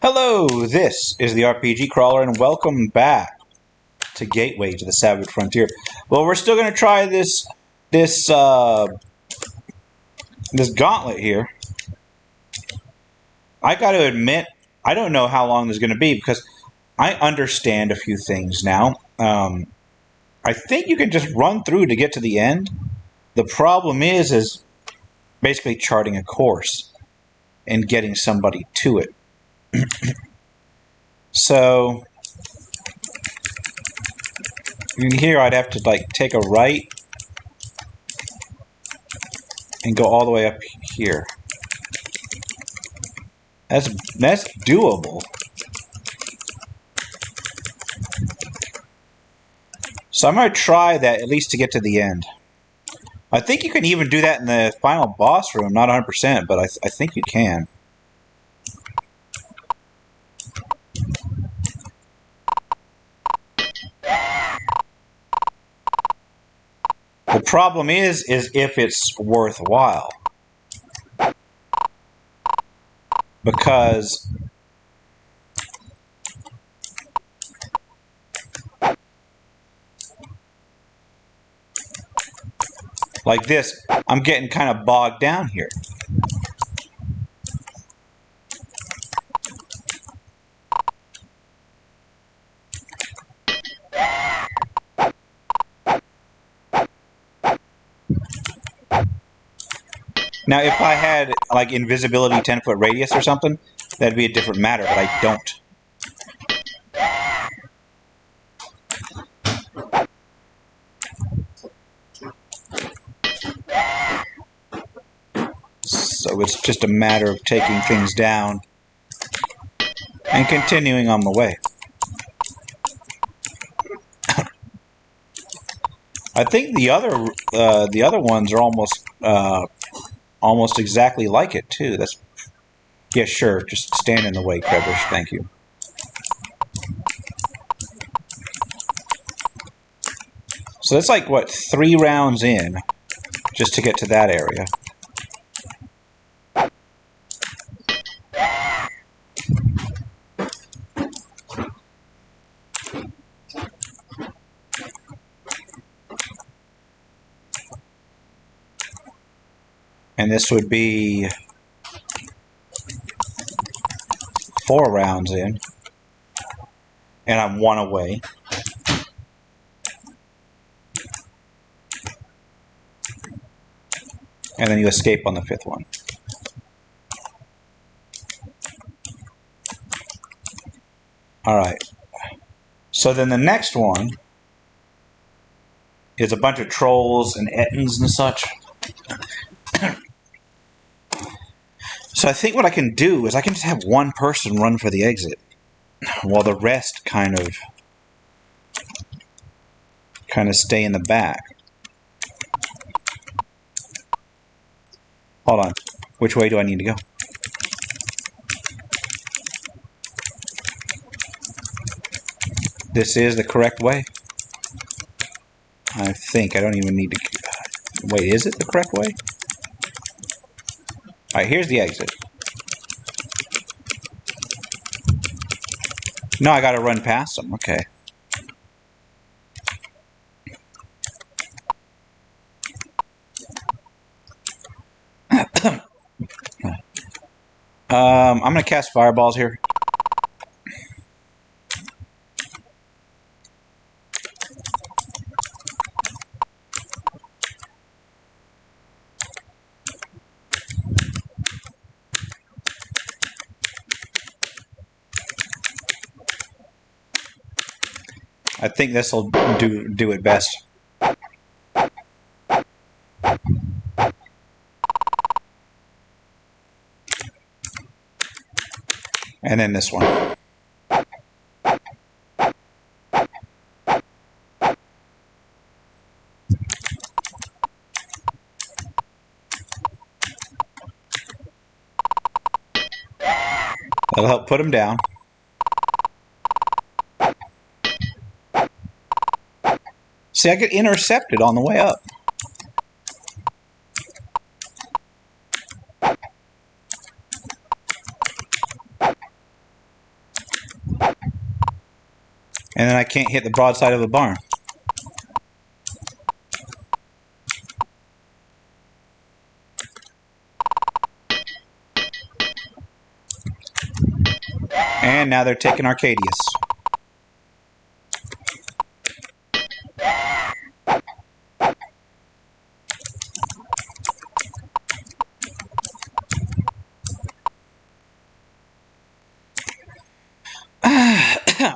Hello, this is the RPG Crawler, and welcome back to Gateway to the Savage Frontier. Well, we're still going to try this gauntlet here. I got to admit, I don't know how long this is going to be because I understand a few things now. I think you can just run through to get to the end. The problem is basically charting a course and getting somebody to it. So in here I'd have to take a right and go all the way up here. That's doable. So I'm going to try that at least to get to the end. I think you can even do that in the final boss room, not 100%, but I think you can. The problem is if it's worthwhile. Because like this, I'm getting kind of bogged down here. Now, if I had like invisibility 10-foot radius or something, that'd be a different matter, but I don't. So it's just a matter of taking things down and continuing on the way. I think the other ones are almost exactly like it too. Yeah, sure. Just stand in the way, Krebish. Thank you. So that's like what, 3 rounds in just to get to that area. And this would be 4 rounds in. And I'm 1 away. And then you escape on the 5th one. Alright. So then the next one is a bunch of trolls and ettins and such. So I think what I can do is I can just have one person run for the exit while the rest kind of stay in the back. Hold on. Which way do I need to go? This is the correct way? I think. I don't even need to... Wait, is it the correct way? Alright, here's the exit. No, I gotta run past them. Okay. I'm gonna cast fireballs here. I think this will do it best. And then this one. That'll help put them down. See, I get intercepted on the way up. And then I can't hit the broadside of the barn. And now they're taking Arcadius.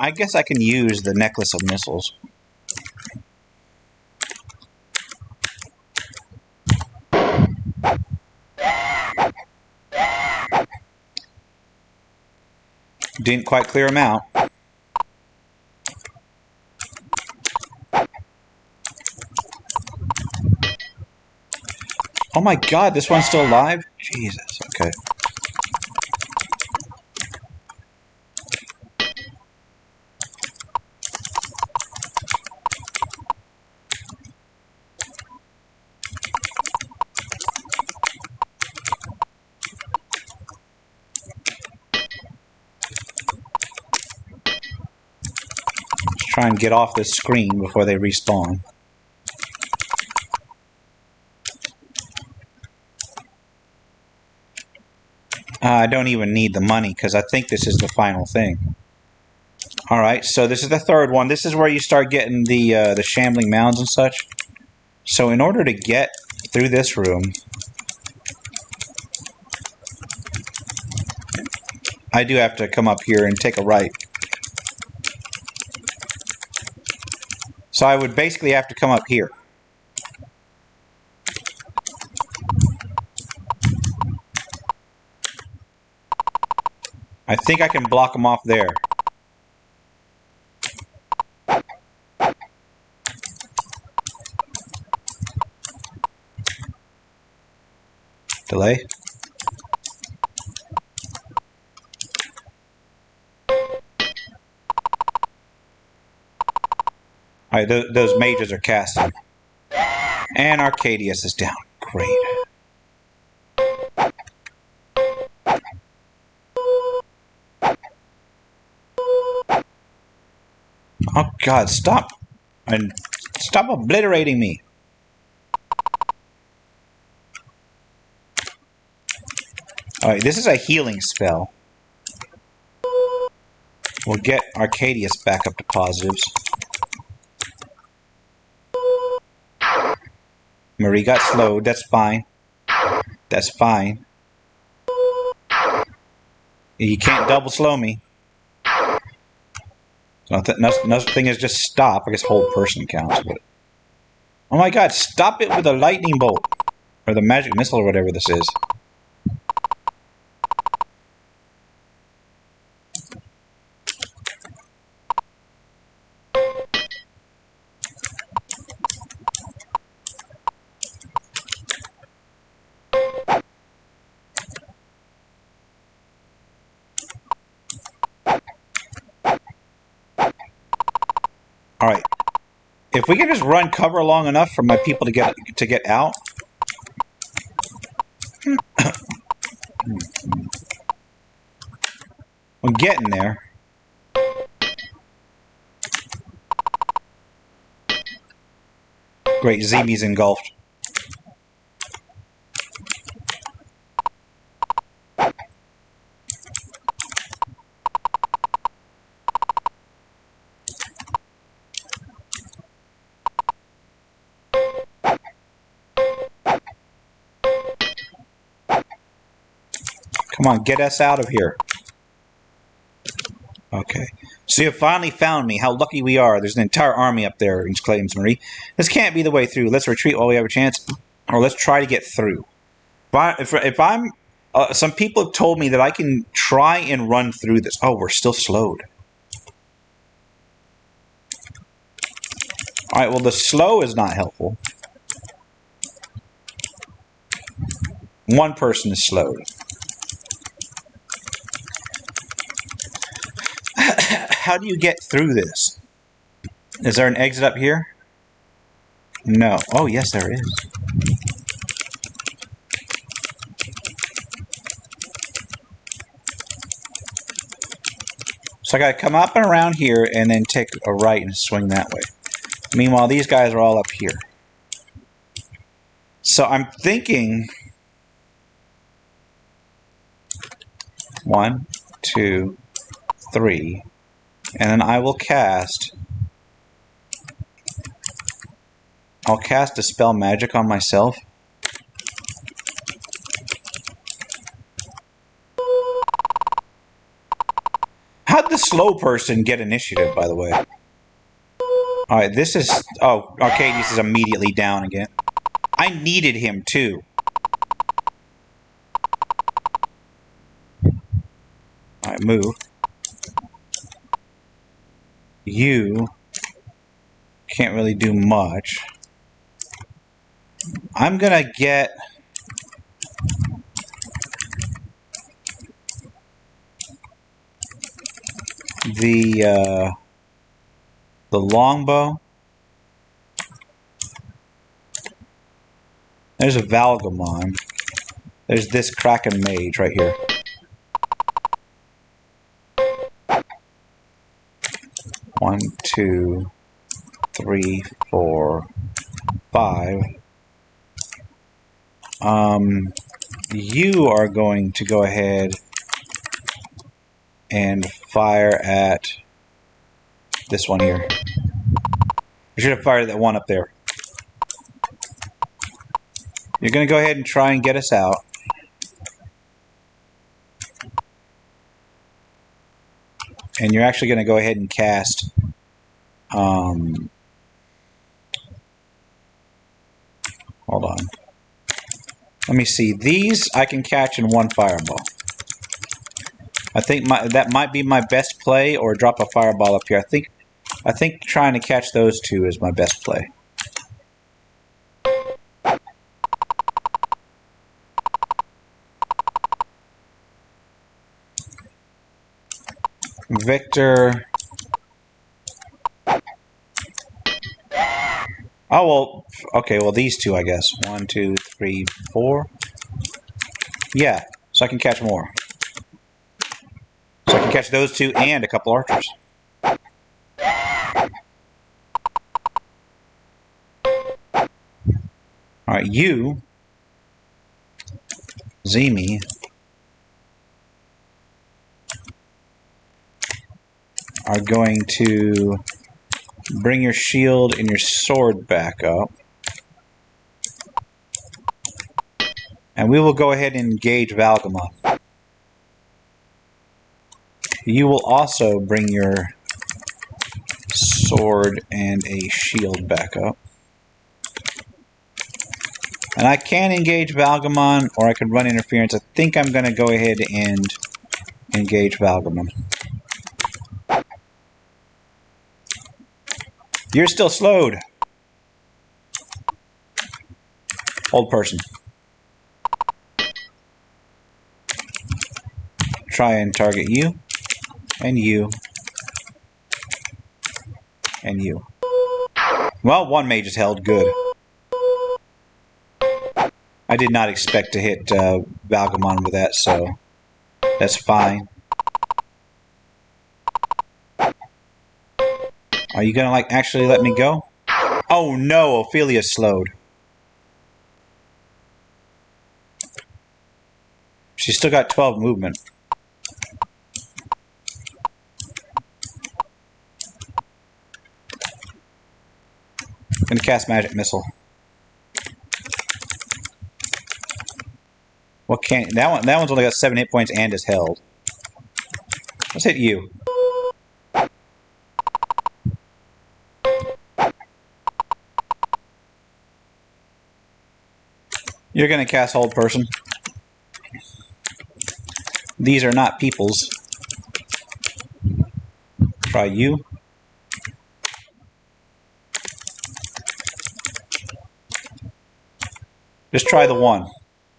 I guess I can use the necklace of missiles. Didn't quite clear him out. Oh my god, this one's still alive? Jesus, okay. Let's try and get off this screen before they respawn. I don't even need the money because I think this is the final thing. Alright, so this is the third one. This is where you start getting the shambling mounds and such. So in order to get through this room, I do have to come up here and take a right. So I would basically have to come up here. I think I can block them off there. Delay. Alright, those mages are casting. And Arcadius is down. Great. Oh god, stop! And stop obliterating me! Alright, this is a healing spell. We'll get Arcadius back up to positives. Marie got slowed, that's fine. That's fine. You can't double slow me. Nothing is just stop. I guess hold person counts. But oh my god, stop it with a lightning bolt. Or the magic missile or whatever this is. Alright. If we can just run cover long enough for my people to get out. I'm getting there. Great, Zemi's engulfed. Come on, get us out of here. Okay. So you have finally found me. How lucky we are. There's an entire army up there, exclaims Marie. This can't be the way through. Let's retreat while we have a chance. Or let's try to get through. If I'm... some people have told me that I can try and run through this. Oh, we're still slowed. Alright, well the slow is not helpful. One person is slowed. How do you get through this? Is there an exit up here? No. Oh, yes, there is. So I got to come up and around here and then take a right and swing that way. Meanwhile, these guys are all up here. So I'm thinking 1, 2, 3, and then I will cast. I'll cast Dispel Magic on myself. How'd the slow person get initiative, by the way? Alright, this is... Oh, Arcadius is immediately down again. I needed him, too. Alright, move. You can't really do much. I'm gonna get... the longbow. There's a Valgamon. There's this Kraken Mage right here. One, two, three, 4, 5. You are going to go ahead and fire at this one here. I should have fired that one up there. You're going to go ahead and try and get us out. And you're actually going to go ahead and cast hold on. Let me see. These I can catch in one fireball. I think that might be my best play, or drop a fireball up here. I think trying to catch those two is my best play. Victor. Oh, well, okay, well, these two, I guess. 1, 2, 3, 4. Yeah, so I can catch more. So I can catch those two and a couple archers. Alright, you, Zemi, are going to bring your shield and your sword back up. And we will go ahead and engage Valgamon. You will also bring your sword and a shield back up. And I can engage Valgamon, or I could run interference. I think I'm going to go ahead and engage Valgamon. You're still slowed. Hold person. Try and target you, and you, and you. Well, one mage is held. Good. I did not expect to hit Valgamon with that, so that's fine. Are you gonna actually let me go? Oh no, Ophelia's slowed. She's still got 12 movement. I'm gonna cast Magic Missile. What can't that one's only got 7 hit points and is held. Let's hit you. You're going to cast Hold Person. These are not peoples. Try you. Just try the one.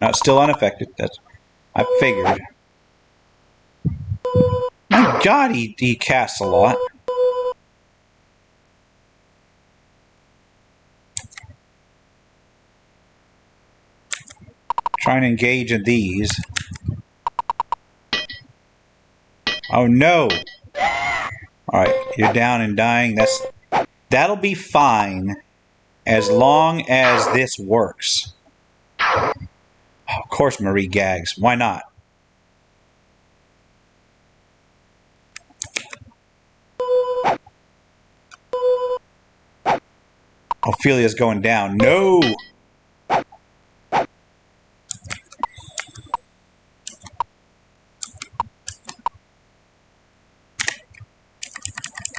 No, it's still unaffected. That's I figured. My God, he casts a lot. Trying to engage in these. Oh no! Alright, you're down and dying. That'll be fine as long as this works. Of course Marie gags. Why not? Ophelia's going down. No!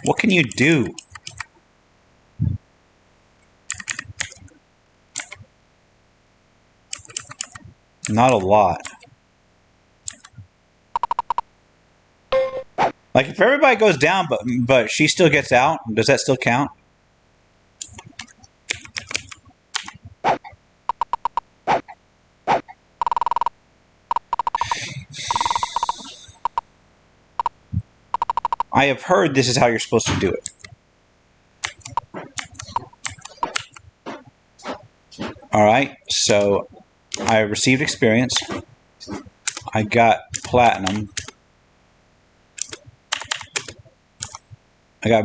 What can you do? Not a lot. Like, if everybody goes down, but she still gets out, does that still count? I have heard this is how you're supposed to do it. Alright, so I received experience. I got platinum. I got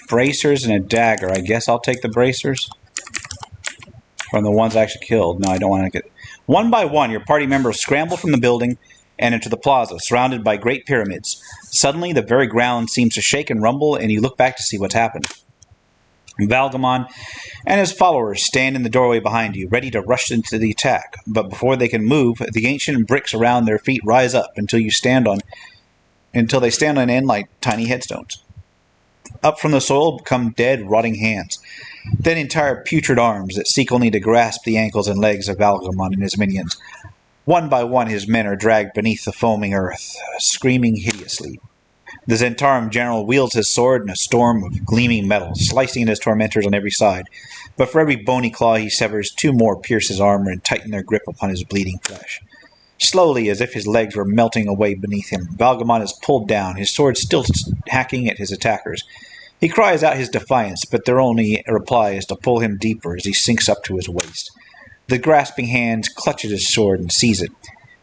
bracers and a dagger. I guess I'll take the bracers from the ones I actually killed. No, I don't want to get... One by one, your party members scramble from the building and into the plaza, surrounded by great pyramids. Suddenly, the very ground seems to shake and rumble, and you look back to see what's happened. Valgamon and his followers stand in the doorway behind you, ready to rush into the attack. But before they can move, the ancient bricks around their feet rise up until they stand on end like tiny headstones. Up from the soil come dead, rotting hands, then entire putrid arms that seek only to grasp the ankles and legs of Valgamon and his minions. One by one his men are dragged beneath the foaming earth, screaming hideously. The Zentarum general wields his sword in a storm of gleaming metal, slicing at his tormentors on every side. But for every bony claw he severs, two more pierce his armor and tighten their grip upon his bleeding flesh. Slowly, as if his legs were melting away beneath him, Valgamon is pulled down, his sword still hacking at his attackers. He cries out his defiance, but their only reply is to pull him deeper as he sinks up to his waist. The grasping hands clutch at his sword and seize it.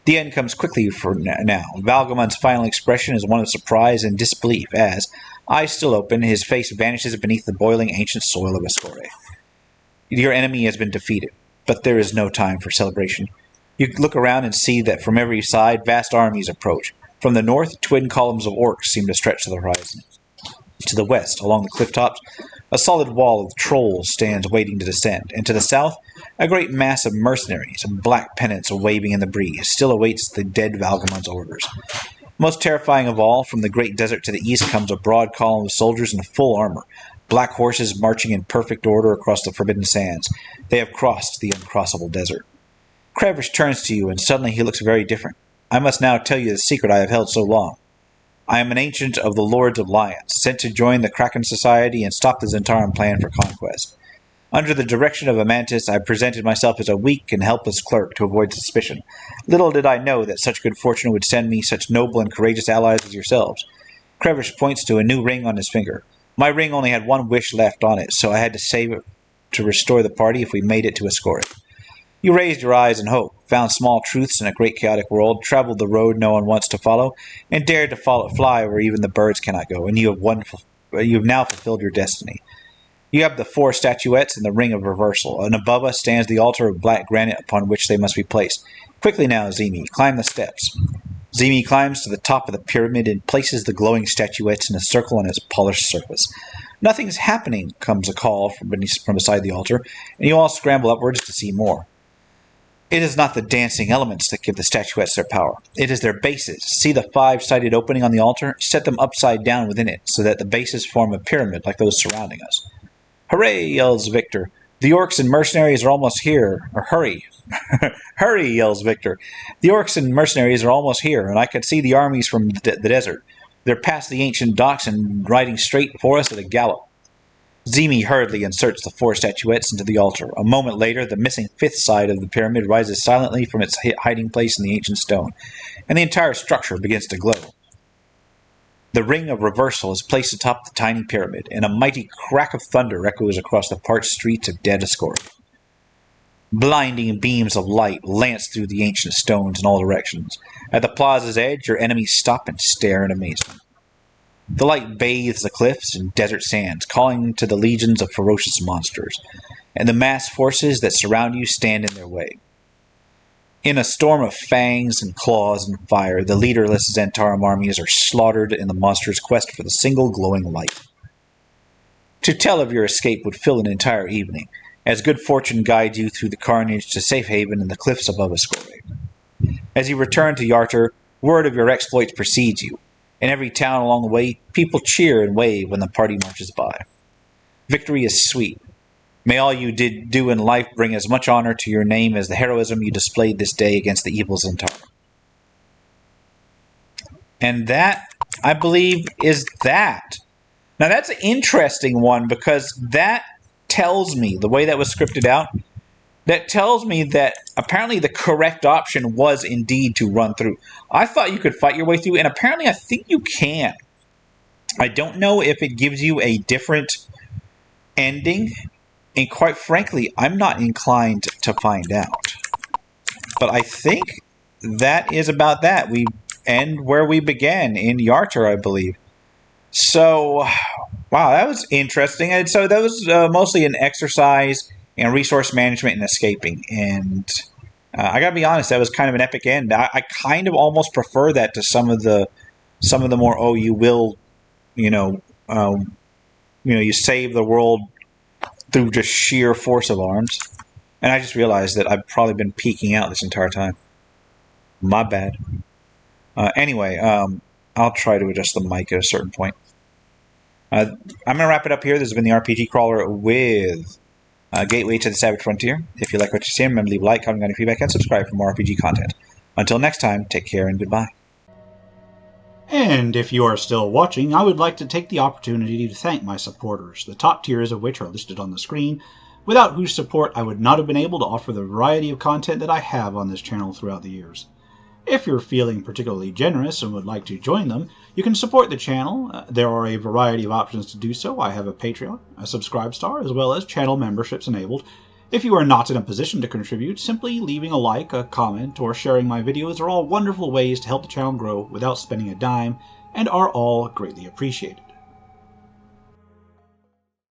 The end comes quickly for now. Valgamon's final expression is one of surprise and disbelief as, eyes still open, his face vanishes beneath the boiling ancient soil of Ascore. Your enemy has been defeated, but there is no time for celebration. You look around and see that from every side vast armies approach. From the north, twin columns of orcs seem to stretch to the horizon. To the west, along the cliff tops, a solid wall of trolls stands waiting to descend, and to the south, a great mass of mercenaries, black pennants waving in the breeze, still awaits the dead Valgamon's orders. Most terrifying of all, from the great desert to the east comes a broad column of soldiers in full armor, black horses marching in perfect order across the forbidden sands. They have crossed the uncrossable desert. Krevish turns to you, and suddenly he looks very different. I must now tell you the secret I have held so long. I am an ancient of the Lords of Lions, sent to join the Kraken Society and stop the Zentarum plan for conquest. Under the direction of Amantis, I presented myself as a weak and helpless clerk to avoid suspicion. Little did I know that such good fortune would send me such noble and courageous allies as yourselves. Krevish points to a new ring on his finger. My ring only had one wish left on it, so I had to save it to restore the party if we made it to Ascore. You raised your eyes in hope, found small truths in a great chaotic world, traveled the road no one wants to follow, and dared to fly where even the birds cannot go, and you have now fulfilled your destiny. You have the 4 statuettes and the ring of reversal, and above us stands the altar of black granite upon which they must be placed. Quickly now, Zimi, climb the steps. Zimi climbs to the top of the pyramid and places the glowing statuettes in a circle on its polished surface. Nothing's happening, comes a call from beside the altar, and you all scramble upwards to see more. It is not the dancing elements that give the statuettes their power. It is their bases. See the 5-sided opening on the altar? Set them upside down within it, so that the bases form a pyramid like those surrounding us. Hooray, yells Victor. The orcs and mercenaries are almost here. Or hurry. Hurry, yells Victor. The orcs and mercenaries are almost here, and I can see the armies from the desert. They're past the ancient docks and riding straight for us at a gallop. Zimi hurriedly inserts the 4 statuettes into the altar. A moment later, the missing 5th side of the pyramid rises silently from its hiding place in the ancient stone, and the entire structure begins to glow. The ring of reversal is placed atop the tiny pyramid, and a mighty crack of thunder echoes across the parched streets of dead Ascore. Blinding beams of light lance through the ancient stones in all directions. At the plaza's edge, your enemies stop and stare in amazement. The light bathes the cliffs and desert sands, calling to the legions of ferocious monsters, and the massed forces that surround you stand in their way. In a storm of fangs and claws and fire, the leaderless Zhentarim armies are slaughtered in the monster's quest for the single glowing light. To tell of your escape would fill an entire evening, as good fortune guides you through the carnage to safe haven in the cliffs above Ascore. As you return to Yarter, word of your exploits precedes you. In every town along the way, people cheer and wave when the party marches by. Victory is sweet. May all you did do in life bring as much honor to your name as the heroism you displayed this day against the evil Zhentarim. And that, I believe, is that. Now that's an interesting one because that tells me, the way that was scripted out, that tells me that apparently the correct option was indeed to run through. I thought you could fight your way through, and apparently I think you can. I don't know if it gives you a different ending, and quite frankly, I'm not inclined to find out. But I think that is about that. We end where we began, in Yarter, I believe. So, wow, that was interesting. And so that was mostly an exercise in resource management and escaping. And I gotta be honest, that was kind of an epic end. I kind of almost prefer that to some of the more, oh, you will, you save the world through just sheer force of arms. And I just realized that I've probably been peeking out this entire time. My bad. Anyway, I'll try to adjust the mic at a certain point. I'm going to wrap it up here. This has been the RPG Crawler with Gateway to the Savage Frontier. If you like what you see, remember to leave a like, comment on your feedback, and subscribe for more RPG content. Until next time, take care and goodbye. And if you are still watching, I would like to take the opportunity to thank my supporters, the top tiers of which are listed on the screen, without whose support I would not have been able to offer the variety of content that I have on this channel throughout the years. If you're feeling particularly generous and would like to join them, you can support the channel. There are a variety of options to do so. I have a Patreon, a Subscribestar, as well as channel memberships enabled. If you are not in a position to contribute, simply leaving a like, a comment, or sharing my videos are all wonderful ways to help the channel grow without spending a dime, and are all greatly appreciated.